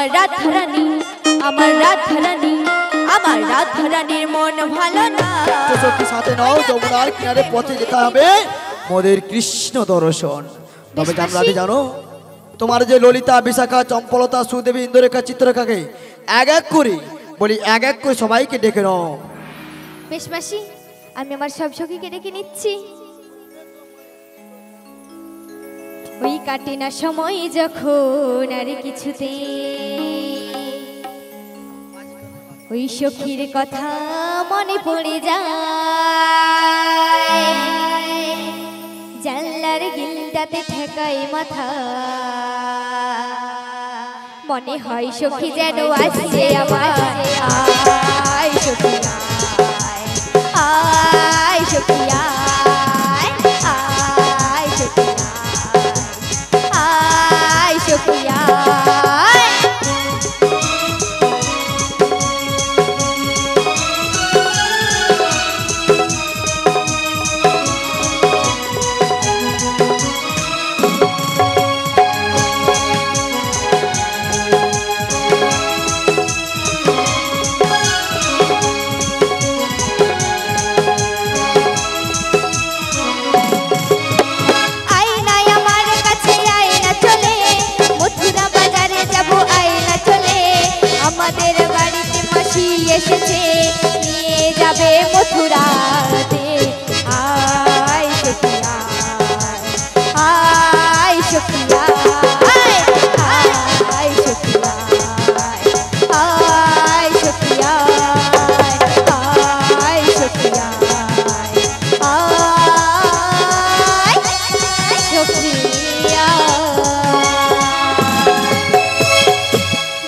আমার রাধারানী, আমার রাধারানী, আমার রাধারানীর মন ভালো না। সখী সাথে নাও, যমুনার কিনারে পথে যেতে হবে মোদের কৃষ্ণ দর্শন। তবে জানরাতে জানো, তোমার যে ললিতা, বিশাখা, চম্পলতা, সুদেবী, ইন্দ্ররেখা, চিত্ররেখাকে এক এক করে বলি, এক এক করে সবাইকে ডেকে নাও। বেশ মাসি, আমি আমার সব সখীকে ডেকে নিচ্ছি। ওই কাটে না সময় যখন আর কিছুতে, ওই সখীর কথা মনে পড়ে যায়, জানলার গিলটাতে ঠেকায় মাথা, মনে হয় সখী যেন আসছে আমার। আয় সখী আয়, সখী আয়, আয় সখী আয়, সখী আয়। এসেছে নিয়ে যাবে মথুরাতে। আয় সখী আয়, আয় সখী আয়, আয় সখী আয়, আয় সখী আয়, আয় সখী আয়, আয় সখী আয়।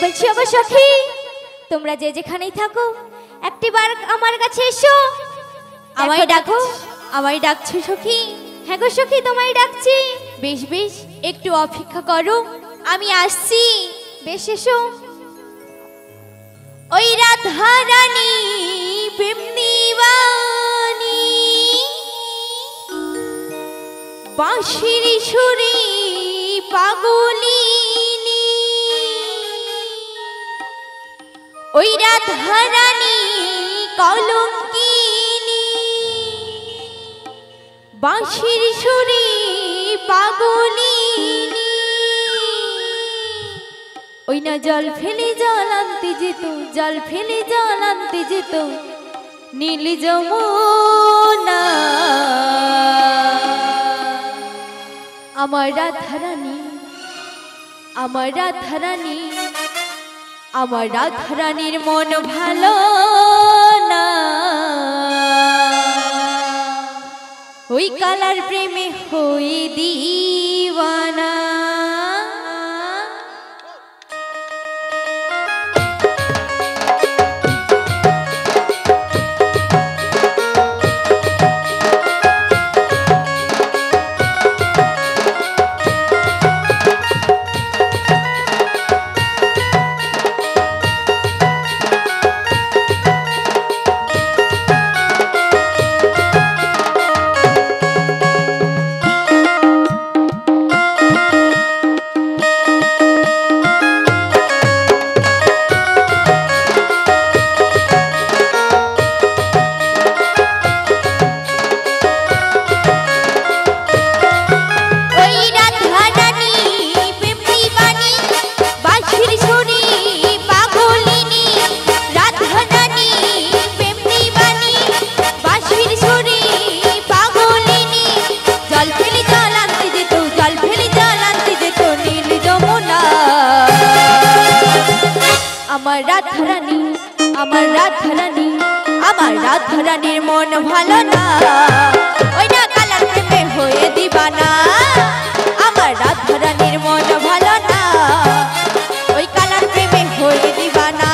বলছি ওগো সখী, তোমরা যে যেখানেই থাকো একটিবার আমার কাছে এসো। আমায় ডাকো, আমায় ডাকছো সখী? হ্যাঁ গো সখী, তোমায় ডাকছি। বেশ বেশ, একটু অপেক্ষা করো, আমি আসছি। বেশ এসো। ওই রাধারানী প্রেমনিবানী, বাঁশির সুরে পাগলিনী, ওই রাধারানী কলঙ্কিনী, বাঁশির সুরে পাগলিনী, ওই না জল ফেলে জল আনতে যেত, জল ফেলে জল আনতে যেত নীল যমুনা। আমার রাধারানী, আমার রাধারানী, আমার রাধারানীর মন ভালো না, ওই কালার প্রেমে হয়ে দিওয়ানা। আমার রাধারানী, আমার রাধারানী, আমার রাধারানীর মন ভালো না, ওই না কালার প্রেমে হয়ে দিবানা। আমার রাধারানীর মন ভালো না, ওই কালার প্রেমে হয়ে দিবানা।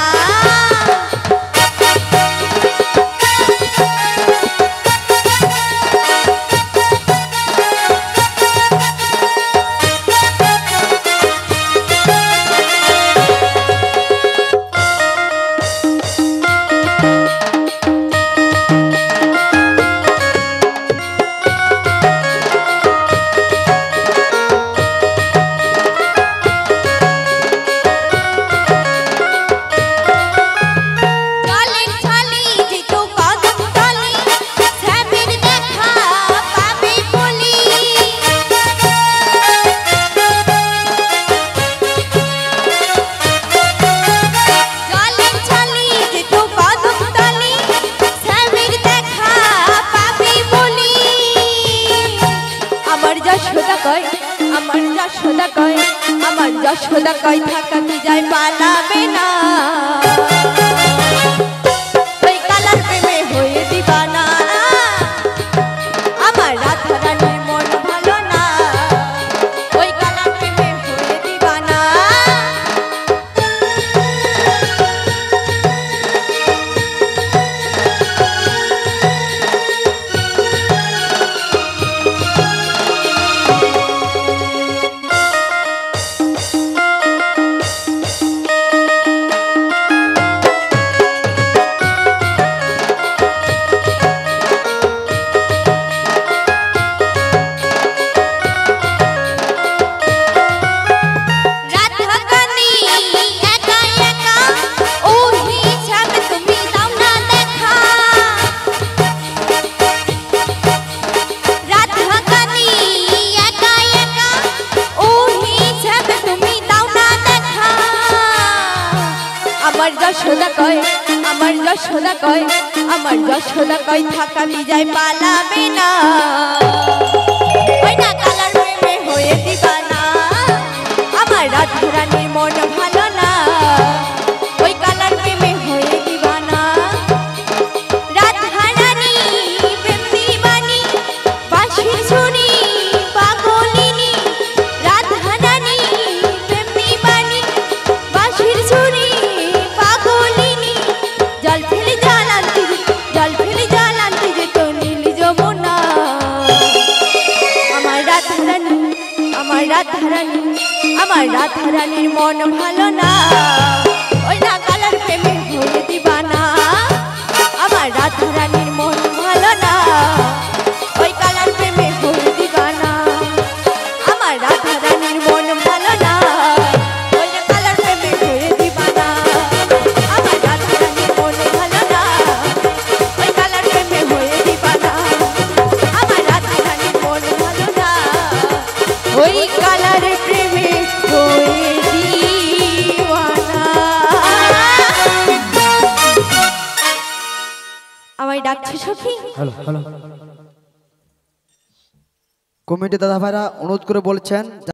আমার যশোদা কই থাকাতে যায় পালাবে না ওই কালার প্রেমে হয়ে দিবানা আমার রাধা রানীর মন ভালো না ওই কালার প্রেমে হয়ে দিবানা আমার যশোদা কয় আমার যশোদা কয় থাকাতে যায় পালাবে না ওই না কালার প্রেমে হয়ে দিবানা আমার রাধা রানীর মন ভালো না ওই কালার প্রেমে হয়ে দিবানা রাধা রানী প্রেম দিবানি বাঁশির ছুরি পাগলিনী রাধা রানী প্রেম দিবানি বাঁশির ছুরি জল ফেলে জল আনতে যেত নীল যমুনা আমার রাধা রানীর মন ভালো না ওই না কালার প্রেমে হয়ে দিবানা আমার রাধা রানীর মন ভালো না ওই কালার প্রেমে হয়ে দিবানা আমার রাধা রানীর মন ভালো না ওই না কালার প্রেমে হয়ে দিবানা আমার রাধা রানীর মন ভালো না ওই কালার প্রেমে হয়ে দিবানা আমার রাধা রানীর মন ভালো না ওই কালার প্রেমে হয়ে দিবানা আমায় ডাকছে সখী হ্যালো হ্যালো কমিটি দাদা ভাইরা অনুরোধ করে বলছেন